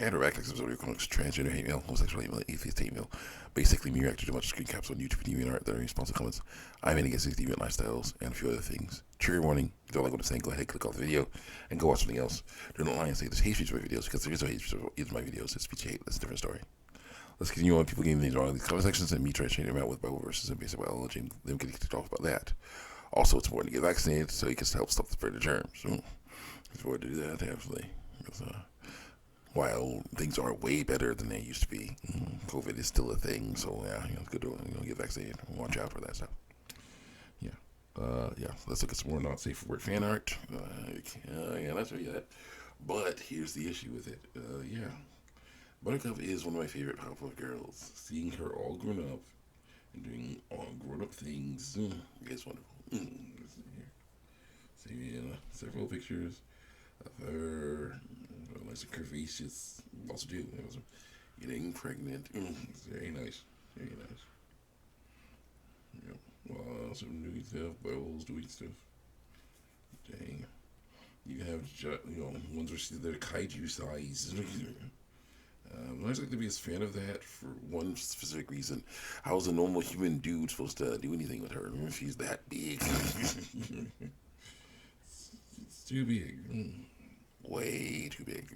And her acting episode comics transgender hate mail, homosexual hate mail, atheist hate mail. Basically, me reacting to a bunch of screen caps on YouTube and DeviantArt that are responsive comments. I'm in against these deviant lifestyles and a few other things. Trigger warning. If you don't like what I'm saying, go ahead, click off the video, and go watch something else. Do not lie and say there's hate speech in my videos, because there is no hate speech in my videos. It's speech hate. That's a different story. Let's continue on. People getting things wrong in these comment sections and me trying to change them out with Bible verses and basic biology and them getting kicked off about that. Also, it's important to get vaccinated so you can help stop the spread of germs. It's important to do that, absolutely. Because, while things are way better than they used to be, COVID is still a thing. So yeah, it's good to get vaccinated and watch out for that stuff. Yeah, yeah. Let's look at some more not safe for work fan art. Yeah, let's read that. But here's the issue with it. Yeah, Buttercup is one of my favorite Powerpuff Girls. Seeing her all grown up and doing all grown up things is wonderful. See several pictures of her, nice and curvaceous, also do getting pregnant. It's very nice, very nice. Yep. Some doing stuff, Bubbles doing stuff. Dang. You can have, ones where they're kaiju size. I was like to be a fan of that for one specific reason. How is a normal human dude supposed to do anything with her if she's that big? It's too big. Way too big.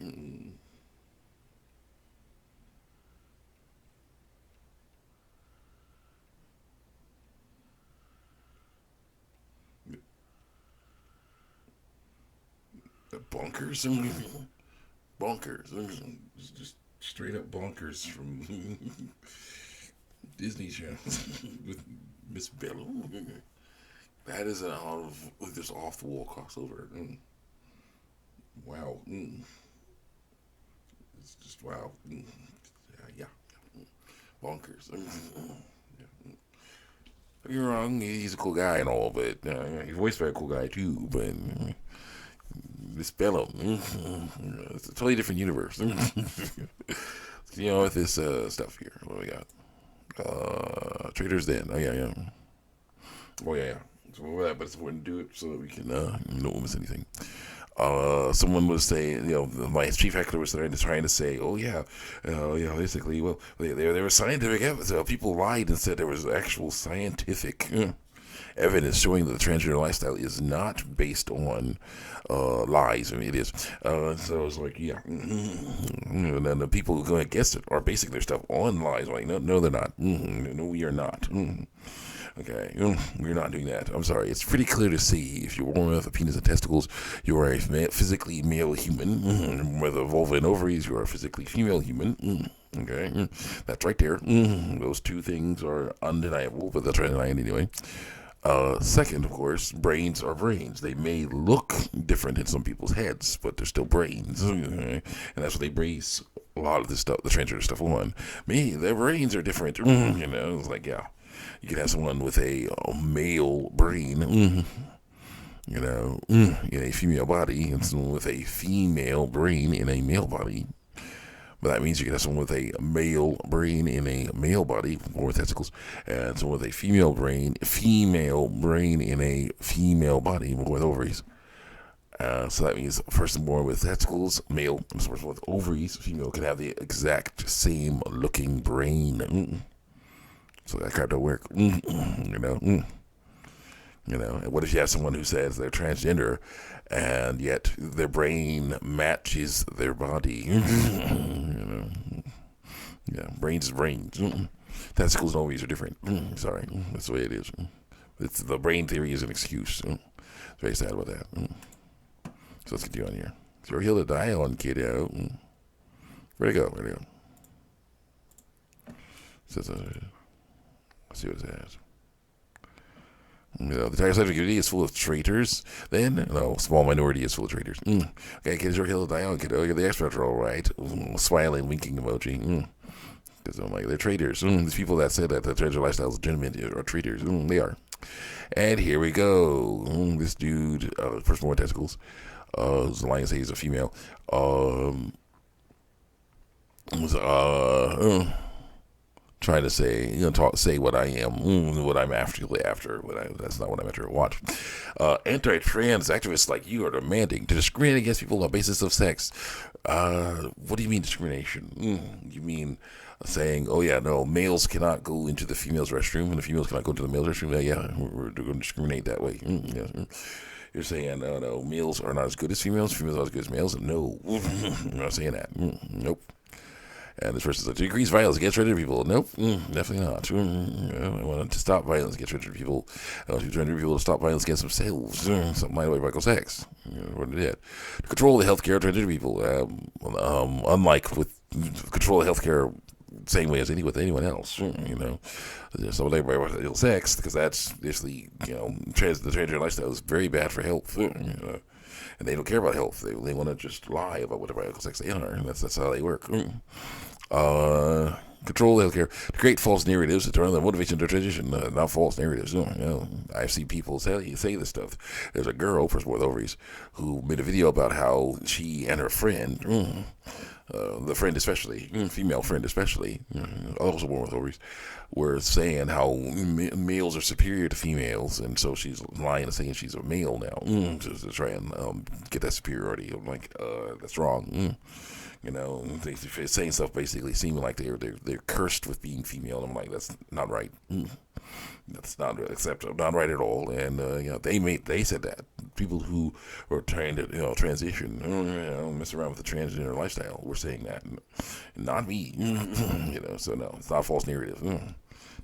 Bonkers. Bonkers. Just straight up bonkers from Disney Channel with Miss Bella. That is an just off the wall crossover. Wow. It's just wow. Yeah. Bonkers. Yeah. You're wrong. He's a cool guy and all, but he's voiced by a cool guy too. But Miss Bella, it's a totally different universe. With this stuff here. What do we got? Traders Den. Oh yeah. Oh yeah. So over that, but it's important to do it so that we can don't miss anything. Someone was saying, my chief heckler was trying to say, oh yeah, basically, well, there was scientific evidence. People lied and said there was actual scientific evidence showing that the transgender lifestyle is not based on lies. I mean, it is. So it's like, yeah. And then the people who go against it are basing their stuff on lies. Like, no, they're not. No, we are not. Okay, we're not doing that. I'm sorry. It's pretty clear to see if you're born with a penis and testicles, you are a physically male human. With a vulva and ovaries, you are a physically female human. Okay, that's right there. Those two things are undeniable, but that's right anyway. Second, of course, brains are brains. They may look different in some people's heads, but they're still brains. And that's what they base a lot of this stuff, the transgender stuff on. Their brains are different. It's like, yeah. You could have someone with a male brain, in a female body, and someone with a female brain in a male body. But that means you can have someone with a male brain in a male body, or testicles, and someone with a female brain in a female body, with ovaries. So that means a person born with testicles, male, and a person with ovaries, female, can have the exact same looking brain. So that crap don't work. And what if you have someone who says they're transgender and yet their brain matches their body? Yeah, brains is brains. Testicles and ovaries are different. Sorry, that's the way it is. The brain theory is an excuse. It's very sad about that. So let's continue on here. Throw hill to die on, kiddo. Where'd it go? Says, let's see what it says. The entire scientific community is full of traitors. Then, no, small minority is full of traitors. Okay, kids, you're killed die on, kiddo. You're the experts are all right. Smiling, winking emoji. Because I'm like, they're traitors. These people that said that the transgender lifestyle is legitimate are traitors. They are. And here we go. This dude, first born testicles, was lying to say he's a female. trying to say, say what I am, what I'm actually after. That's not what I'm after to watch. Anti-trans activists like you are demanding to discriminate against people on the basis of sex. What do you mean discrimination? You mean saying, oh yeah, no, males cannot go into the females' restroom and the females cannot go into the males' restroom? Yeah, we're going to discriminate that way. Yeah. You're saying, no, males are not as good as females are not as good as males? No, I'm not saying that. Nope. And this person's like, to increase violence against transgender people. Nope, definitely not. I want to stop violence against transgender people. I want transgender people to stop violence against themselves. Something like Michael Sachs. What did it? To control the healthcare of transgender people. Unlike with control of healthcare, same way as with anyone else. So everybody wants to sex because that's basically the transgender lifestyle is very bad for health. And they don't care about health. They want to just lie about whatever sex they are. And that's how they work. Control healthcare to create false narratives to turn the motivation to transition, not false narratives. I've seen people say this stuff. There's a girl, first with ovaries, who made a video about how she and her friend, the friend especially, female friend especially, also born with ovaries, were saying how males are superior to females, and so she's lying and saying she's a male now to try and get that superiority. I'm like, that's wrong. They're saying stuff basically seeming like they're cursed with being female. I'm like, that's not right. That's not acceptable, not right at all. And they said that people who were trying to transition, mess around with the transgender lifestyle, were saying that, not me. So no, it's not a false narrative.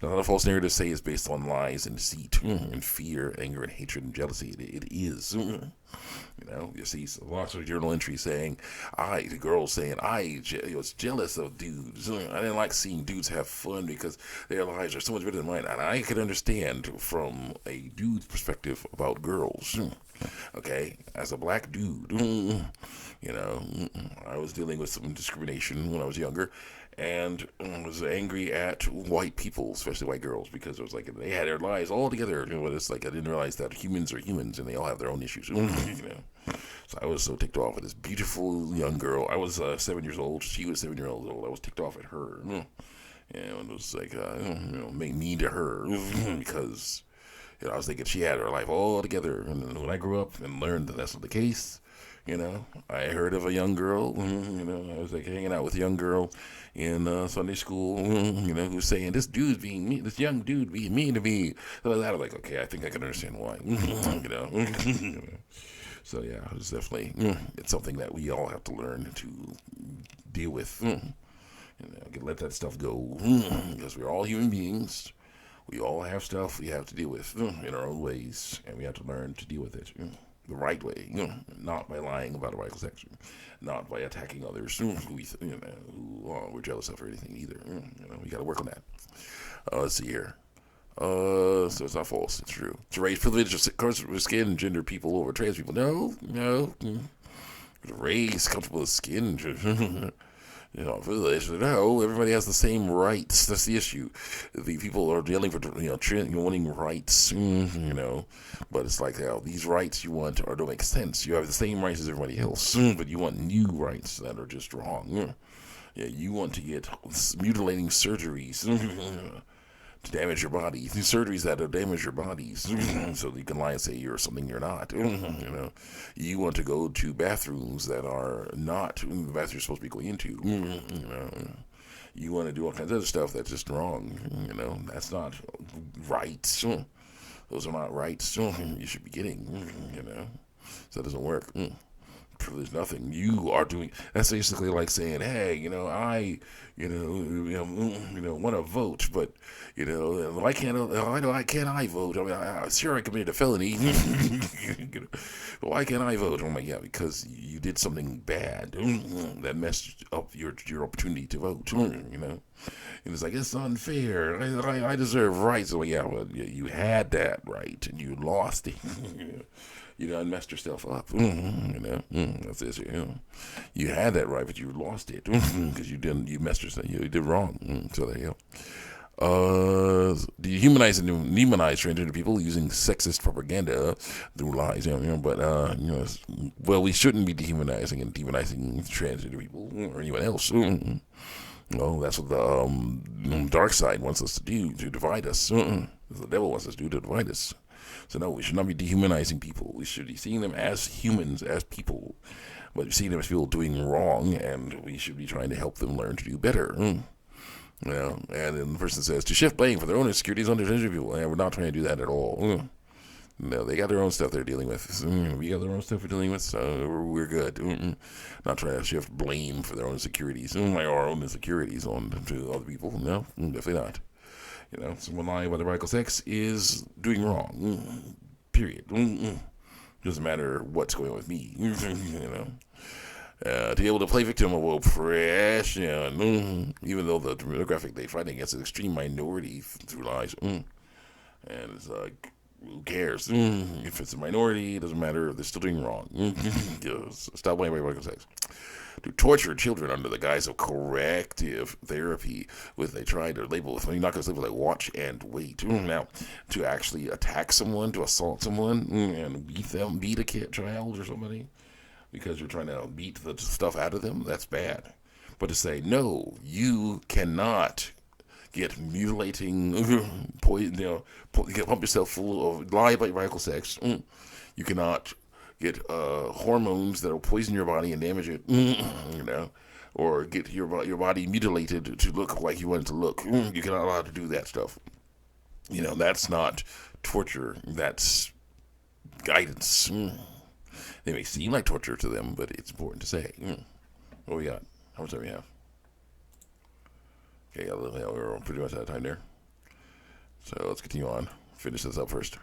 Not a false narrative. Say it's based on lies and deceit and fear, anger, and hatred and jealousy. It is. You see lots of journal entries saying, the girls saying, I was jealous of dudes. I didn't like seeing dudes have fun because their lives are so much better than mine. And I could understand from a dude's perspective about girls. Okay, as a black dude, I was dealing with some discrimination when I was younger, and was angry at white people, especially white girls, because it was like they had their lives all together. It's like I didn't realize that humans are humans and they all have their own issues. So I was so ticked off at this beautiful young girl. I was 7 years old. She was 7 years old. I was ticked off at her. And it was like, make mean to her because I was thinking she had her life all together. And then when I grew up and learned that that's not the case, I heard of a young girl, I was like hanging out with a young girl in Sunday school, who's saying, this young dude being mean to me. So I was like, okay, I think I can understand why, So yeah, it's definitely, it's something that we all have to learn to deal with, let that stuff go, because we're all human beings. We all have stuff we have to deal with in our own ways, and we have to learn to deal with it the right way, not by lying about a vital sex, not by attacking others who we're jealous of or anything either. We got to work on that. Let's see here. So it's not false. It's true. To raise privilege of skin and gender people over trans people. No. Race comfortable with skin. Privilege. No, everybody has the same rights. That's the issue. The people are dealing for, wanting rights, but it's like, these rights you want don't make sense. You have the same rights as everybody else, but you want new rights that are just wrong. You want to get mutilating surgeries to damage your body. These surgeries that damage your bodies, so you can lie and say you're something you're not. You want to go to bathrooms that are not the bathroom you're supposed to be going into. You want to do all kinds of other stuff that's just wrong. That's not rights. Those are not rights you should be getting. So that doesn't work. Privilege nothing. You are doing. That's basically like saying, hey, I, want to vote, but why can't I vote? I mean, sure I committed a felony. But why can't I vote? I'm like, yeah, because you did something bad that messed up your opportunity to vote. And it's like, it's unfair. I deserve rights. So yeah, well, you had that right and you lost it. You done messed yourself up. That's it. You had that right, but you lost it because you messed yourself. You did wrong. So there you go. Do you humanize and demonize transgender people using sexist propaganda through lies? Well, we shouldn't be dehumanizing and demonizing transgender people or anyone else. No, that's what the dark side wants us to do, to divide us. That's what the devil wants us to do, to divide us. So no, we should not be dehumanizing people. We should be seeing them as humans, as people. But seeing them as people doing wrong, and we should be trying to help them learn to do better. You know, and then the person says, to shift blame for their own insecurities on transgender people. And we're not trying to do that at all. No, they got their own stuff they're dealing with. We got their own stuff we're dealing with, so we're good. Not trying to shift blame for their own insecurities, our own insecurities on to other people. No, definitely not. You know, someone lying about their biological sex is doing wrong. Period. Doesn't matter what's going on with me. You know. To be able to play victim of oppression, even though the demographic they fight against is extreme minority through lies. And it's like, who cares? If it's a minority, it doesn't matter. They're still doing wrong. Stop blaming biological sex. To torture children under the guise of corrective therapy, with they try to label with, you're not going to label like watch and wait. Now, to actually attack someone, to assault someone, and beat a child or somebody, because you're trying to beat the stuff out of them, that's bad. But to say, no, you cannot get mutilating, poison, pump yourself full of, lie about your biological sex. You cannot get hormones that will poison your body and damage it, or get your body mutilated to look like you want it to look. You're not allowed to do that stuff. That's not torture. That's guidance. They may seem like torture to them, but it's important to say. What we got? How much time we have? Okay, we're pretty much out of time there. So let's continue on. Finish this up first.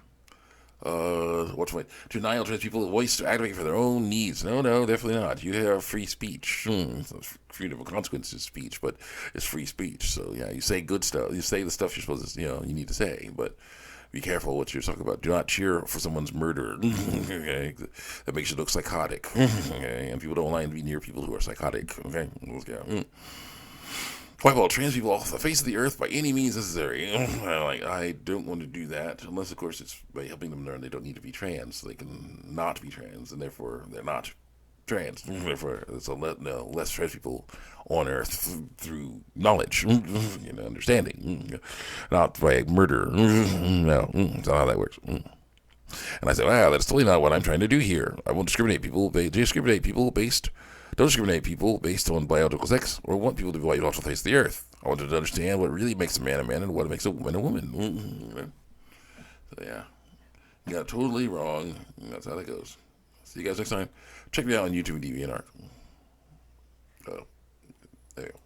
What's my denial trans people a voice to advocate for their own needs? No, definitely not. You have free speech. Freedom of consequence is speech, but it's free speech. So yeah, you say good stuff. You say the stuff you're supposed to, you need to say, but be careful what you're talking about. Do not cheer for someone's murder. Okay, that makes you look psychotic. Okay, and people don't like to be near people who are psychotic. Okay, wipe all trans people off the face of the earth by any means necessary. I don't want to do that, unless of course it's by helping them learn they don't need to be trans, so they can not be trans, and therefore they're not trans. Therefore, so less trans people on Earth through knowledge, understanding, not by murder. No, that's not how that works. And I said, wow, that's totally not what I'm trying to do here. I won't discriminate people. Don't discriminate people based on biological sex, or want people to be white off the face of the earth. I want them to understand what really makes a man, and what makes a woman a woman. So yeah, you got it totally wrong. That's how that goes. See you guys next time. Check me out on YouTube and DeviantArt. There you go.